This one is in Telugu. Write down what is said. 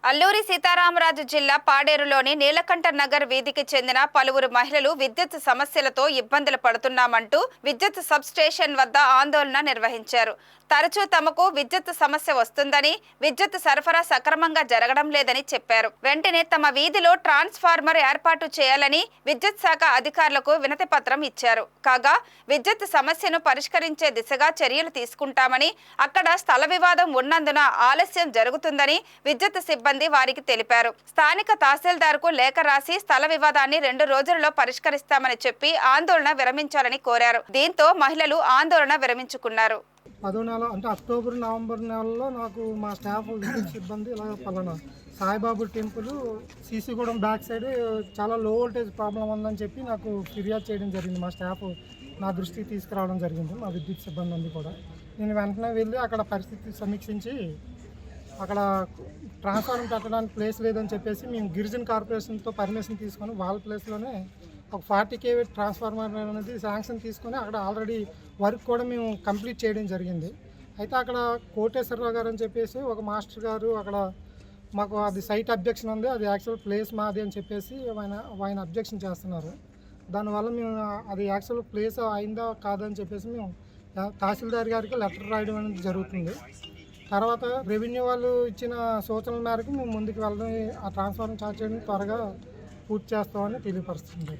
అల్లూరి సీతారామరాజు జిల్లా పాడేరులోని నీలకంఠ నగర్ వీధికి చెందిన పలువురు మహిళలు విద్యుత్ సమస్యలతో ఇబ్బందులు పడుతున్నామంటూ విద్యుత్ సబ్ స్టేషన్ వద్ద ఆందోళన నిర్వహించారు. తరచూ తమకు విద్యుత్ సమస్య వస్తుందని, విద్యుత్ సరఫరా సక్రమంగా జరగడం లేదని చెప్పారు. వెంటనే తమ వీధిలో ట్రాన్స్ఫార్మర్ ఏర్పాటు చేయాలని విద్యుత్ శాఖ అధికారులకు వినతి పత్రం ఇచ్చారు. కాగా విద్యుత్ సమస్యను పరిష్కరించే దిశగా చర్యలు తీసుకుంటామని, అక్కడ స్థల వివాదం ఉన్నందున ఆలస్యం జరుగుతుందని విద్యుత్ సిబ్బంది వారికి తెలిపారు. స్థానిక తహసీల్దార్కు లేఖ రాసి స్థల వివాదాన్ని 2 రోజుల్లో పరిష్కరిస్తామని చెప్పి ఆందోళన విరమించాలని కోరారు. దీంతో మహిళలు ఆందోళన విరమించుకున్నారు. 10వ నెల అంటే అక్టోబర్ నవంబర్ నెలలో నాకు మా స్టాఫ్ విద్యుత్ సిబ్బంది ఇలా పలానా సాయిబాబు టెంపుల్ సీసీగూడెం బ్యాక్ సైడ్ చాలా లో వోల్టేజ్ ప్రాబ్లం ఉందని చెప్పి నాకు ఫిర్యాదు చేయడం జరిగింది. మా స్టాఫ్ నా దృష్టికి తీసుకురావడం జరిగింది. మా విద్యుత్ సిబ్బంది అంది కూడా నేను వెంటనే వెళ్ళి అక్కడ పరిస్థితి సమీక్షించి అక్కడ ట్రాన్స్ఫార్మర్ పెట్టడానికి ప్లేస్ లేదని చెప్పేసి మేము గిరిజన కార్పొరేషన్తో పర్మిషన్ తీసుకొని వాళ్ళ ప్లేస్లోనే ఒక 40 kV ట్రాన్స్ఫార్మర్ అనేది శాంక్షన్ తీసుకొని అక్కడ ఆల్రెడీ వర్క్ కూడా మేము కంప్లీట్ చేయడం జరిగింది. అయితే అక్కడ కోటేశ్వరరావు గారు అని చెప్పేసి ఒక మాస్టర్ గారు అక్కడ మాకు అది సైట్ అబ్జెక్షన్ ఉంది, అది యాక్చువల్ ప్లేస్ మాది అని చెప్పేసి ఆయన అబ్జెక్షన్ చేస్తున్నారు. దానివల్ల మేము అది యాక్చువల్ ప్లేస్ అయిందా కాదని చెప్పేసి మేము తహసీల్దార్ గారికి లెటర్ రాయడం అనేది జరుగుతుంది. తర్వాత రెవెన్యూ వాళ్ళు ఇచ్చిన సూచనల మేరకు మేము ముందుకు వెళ్ళడం, ఆ ట్రాన్స్ఫార్మర్ ఛార్జ్ చేయడం త్వరగా పూర్తి చేస్తామని తెలియపరుస్తుంది.